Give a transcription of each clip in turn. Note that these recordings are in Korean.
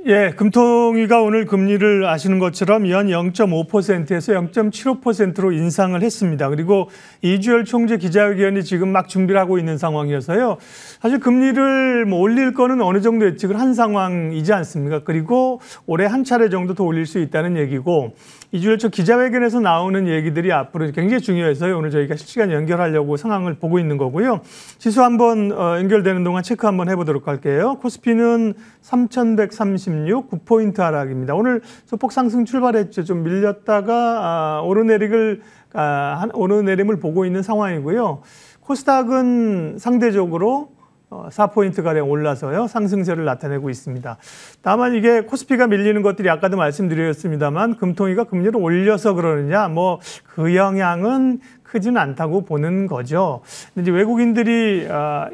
예, 금통위가 오늘 금리를 아시는 것처럼 연 0.5%에서 0.75%로 인상을 했습니다. 그리고 이주열 총재 기자회견이 지금 막 준비를 하고 있는 상황이어서요. 사실 금리를 올릴 거는 어느 정도 예측을 한 상황이지 않습니까? 그리고 올해 한 차례 정도 더 올릴 수 있다는 얘기고, 이주열 총 기자회견에서 나오는 얘기들이 앞으로 굉장히 중요해서요. 오늘 저희가 실시간 연결하려고 상황을 보고 있는 거고요. 지수 한번 연결되는 동안 체크 한번 해보도록 할게요. 코스피는 3,136, 9포인트 하락입니다. 오늘 소폭 상승 출발했죠. 좀 밀렸다가 오르내림을 보고 있는 상황이고요. 코스닥은 상대적으로 4포인트가량 올라서요. 상승세를 나타내고 있습니다. 다만 이게 코스피가 밀리는 것들이 아까도 말씀드렸습니다만 금통위가 금리를 올려서 그러느냐 그 영향은 크지는 않다고 보는 거죠. 이제 외국인들이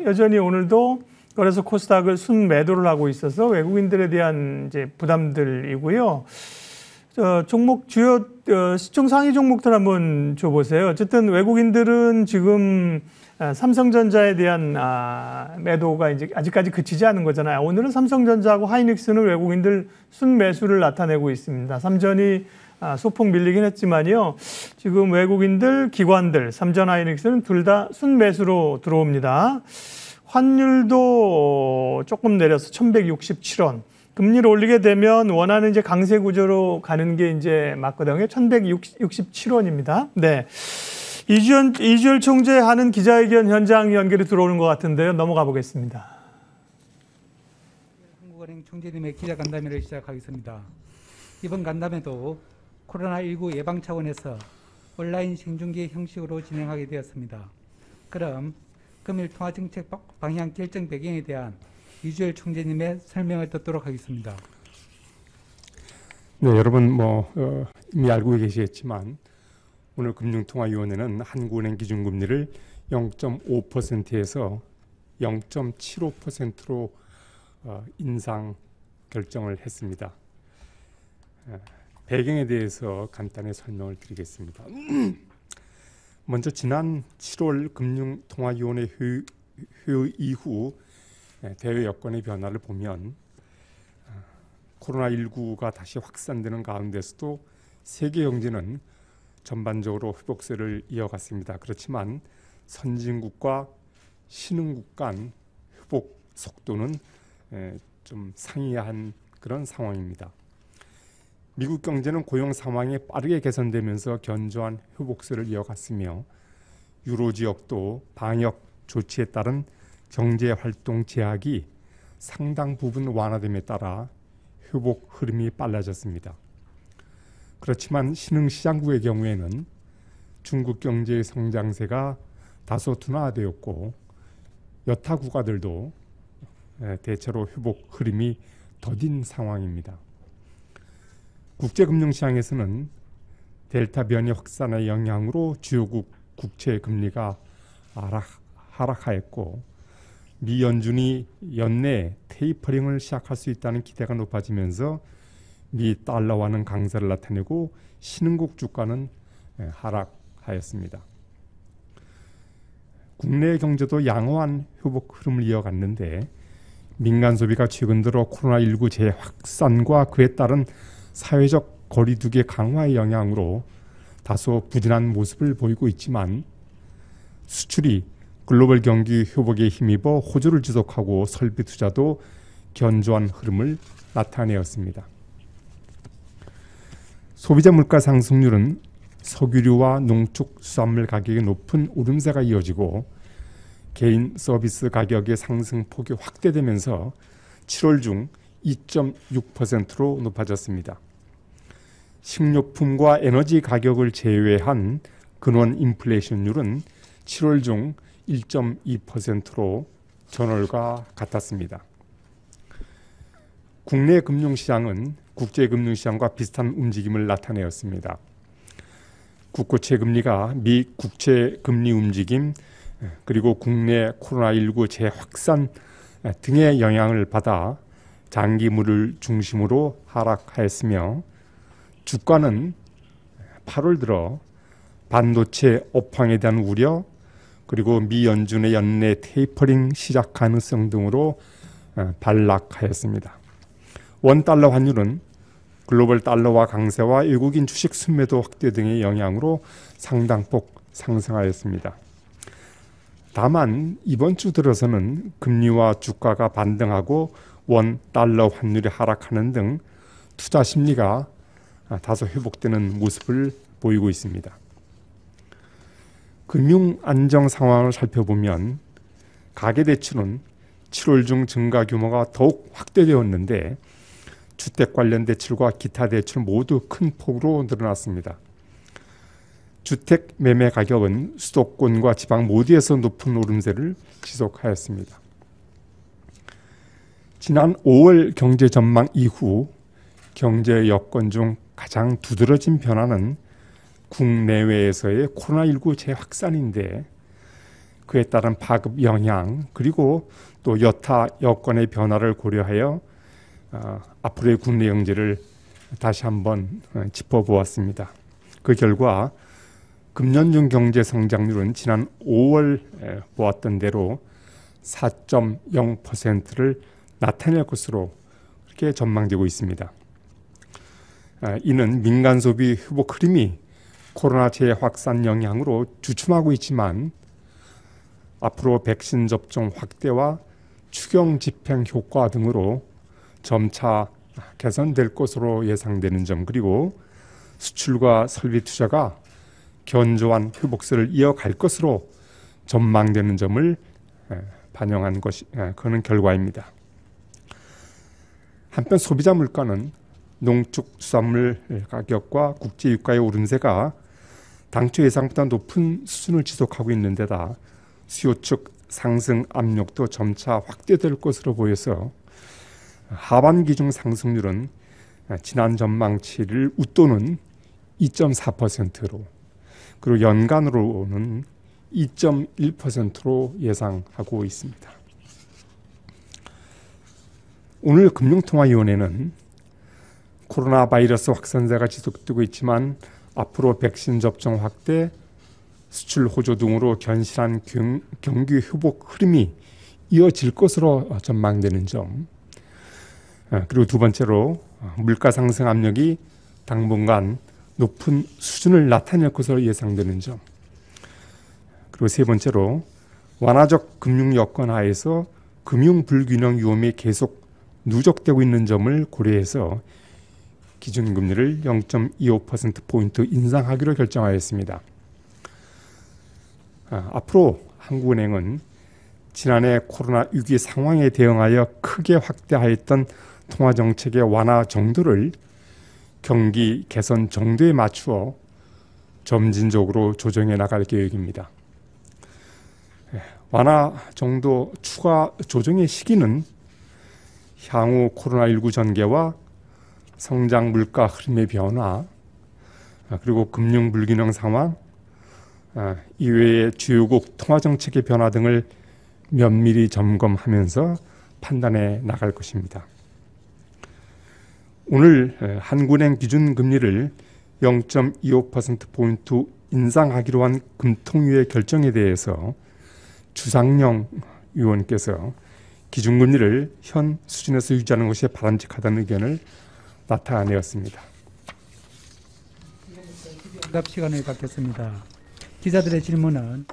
여전히 오늘도 그래서 코스닥을 순매도를 하고 있어서 외국인들에 대한 이제 부담들이고요. 종목 주요 시총 상위 종목들 한번 줘보세요. 어쨌든 외국인들은 지금 삼성전자에 대한 매도가 이제 아직까지 그치지 않은 거잖아요. 오늘은 삼성전자하고 하이닉스는 외국인들 순매수를 나타내고 있습니다. 삼전이 소폭 밀리긴 했지만요. 지금 외국인들, 기관들, 삼전 하이닉스는 둘 다 순매수로 들어옵니다. 환율도 조금 내려서 1,167원. 금리를 올리게 되면 원하는 이제 강세 구조로 가는 게 이제 맞거든요. 1,167원입니다. 네. 이주열 총재 하는 기자회견 현장 연결이 들어오는 것 같은데요. 넘어가 보겠습니다. 한국은행 총재님의 기자 간담회를 시작하겠습니다. 이번 간담회도 코로나19 예방 차원에서 온라인 생중계 형식으로 진행하게 되었습니다. 그럼 금일 통화정책 방향 결정 배경에 대한 이주열 총재님의 설명을 듣도록 하겠습니다. 네, 여러분 이미 알고 계시겠지만 오늘 금융통화위원회는 한국은행 기준금리를 0.5%에서 0.75%로 인상 결정을 했습니다. 배경에 대해서 간단히 설명을 드리겠습니다. 먼저 지난 7월 금융통화위원회 회의 이후 대외 여건의 변화를 보면 코로나19가 다시 확산되는 가운데서도 세계 경제는 전반적으로 회복세를 이어갔습니다. 그렇지만 선진국과 신흥국 간 회복 속도는 좀 상이한 그런 상황입니다. 미국 경제는 고용 상황이 빠르게 개선되면서 견조한 회복세를 이어갔으며 유로 지역도 방역 조치에 따른 경제활동 제약이 상당 부분 완화됨에 따라 회복 흐름이 빨라졌습니다. 그렇지만 신흥시장국의 경우에는 중국 경제의 성장세가 다소 둔화되었고 여타 국가들도 대체로 회복 흐름이 더딘 상황입니다. 국제금융시장에서는 델타 변이 확산의 영향으로 주요국 국채 금리가 하락하였고 미 연준이 연내 테이퍼링을 시작할 수 있다는 기대가 높아지면서 미 달러화는 강세를 나타내고 신흥국 주가는 하락하였습니다. 국내 경제도 양호한 회복 흐름을 이어갔는데 민간 소비가 최근 들어 코로나19 재확산과 그에 따른 사회적 거리두기 강화의 영향으로 다소 부진한 모습을 보이고 있지만 수출이 글로벌 경기 회복에 힘입어 호조를 지속하고 설비 투자도 견조한 흐름을 나타내었습니다. 소비자 물가 상승률은 석유류와 농축수산물 가격이 높은 오름세가 이어지고 개인 서비스 가격의 상승폭이 확대되면서 7월 중 2.6%로 높아졌습니다. 식료품과 에너지 가격을 제외한 근원 인플레이션율은 7월 중 1.2%로 전월과 같았습니다. 국내 금융시장은 국제금융시장과 비슷한 움직임을 나타내었습니다. 국고채 금리가 미 국채 금리 움직임 그리고 국내 코로나19 재확산 등의 영향을 받아 장기물을 중심으로 하락하였으며 주가는 8월 들어 반도체 업황에 대한 우려 그리고 미 연준의 연내 테이퍼링 시작 가능성 등으로 반락하였습니다. 원달러 환율은 글로벌 달러화 강세와 외국인 주식 순매도 확대 등의 영향으로 상당폭 상승하였습니다. 다만 이번 주 들어서는 금리와 주가가 반등하고 원 달러 환율이 하락하는 등 투자 심리가 다소 회복되는 모습을 보이고 있습니다. 금융 안정 상황을 살펴보면 가계대출은 7월 중 증가 규모가 더욱 확대되었는데 주택 관련 대출과 기타 대출 모두 큰 폭으로 늘어났습니다. 주택 매매 가격은 수도권과 지방 모두에서 높은 오름세를 지속하였습니다. 지난 5월 경제 전망 이후 경제 여건 중 가장 두드러진 변화는 국내외에서의 코로나19 재확산인데 그에 따른 파급 영향 그리고 또 여타 여건의 변화를 고려하여 앞으로의 국내 경제를 다시 한번 짚어보았습니다. 그 결과 금년중 경제 성장률은 지난 5월 보았던 대로 4.0%를 나타낼 것으로 그렇게 전망되고 있습니다. 이는 민간 소비 회복 흐름이 코로나 재확산 영향으로 주춤하고 있지만 앞으로 백신 접종 확대와 추경 집행 효과 등으로 점차 개선될 것으로 예상되는 점 그리고 수출과 설비 투자가 견조한 회복세를 이어갈 것으로 전망되는 점을 반영한 것이 그런 결과입니다. 한편 소비자 물가는 농축수산물 가격과 국제 유가의 오름세가 당초 예상보다 높은 수준을 지속하고 있는 데다 수요 측 상승 압력도 점차 확대될 것으로 보여서 하반기 중 상승률은 지난 전망치를 웃도는 2.4%로 그리고 연간으로는 2.1%로 예상하고 있습니다. 오늘 금융통화위원회는 코로나 바이러스 확산세가 지속되고 있지만 앞으로 백신 접종 확대, 수출 호조 등으로 견실한 경기 회복 흐름이 이어질 것으로 전망되는 점 그리고 두 번째로 물가 상승 압력이 당분간 높은 수준을 나타낼 것으로 예상되는 점 그리고 세 번째로 완화적 금융 여건 하에서 금융 불균형 위험이 계속 누적되고 있는 점을 고려해서 기준금리를 0.25%포인트 인상하기로 결정하였습니다. 앞으로 한국은행은 지난해 코로나 위기 상황에 대응하여 크게 확대하였던 통화정책의 완화 정도를 경기 개선 정도에 맞추어 점진적으로 조정해 나갈 계획입니다. 완화 정도 추가 조정의 시기는 향후 코로나19 전개와 성장 물가 흐름의 변화 그리고 금융 불균형 상황 이외의 주요국 통화정책의 변화 등을 면밀히 점검하면서 판단해 나갈 것입니다. 오늘 한국은행 기준금리를 0.25%포인트 인상하기로 한 금통위의 결정에 대해서 주상영 의원께서 기준금리를 현 수준에서 유지하는 것이 바람직하다는 의견을 나타내었습니다. 응답 시간을 갖겠습니다. 기자들의 질문은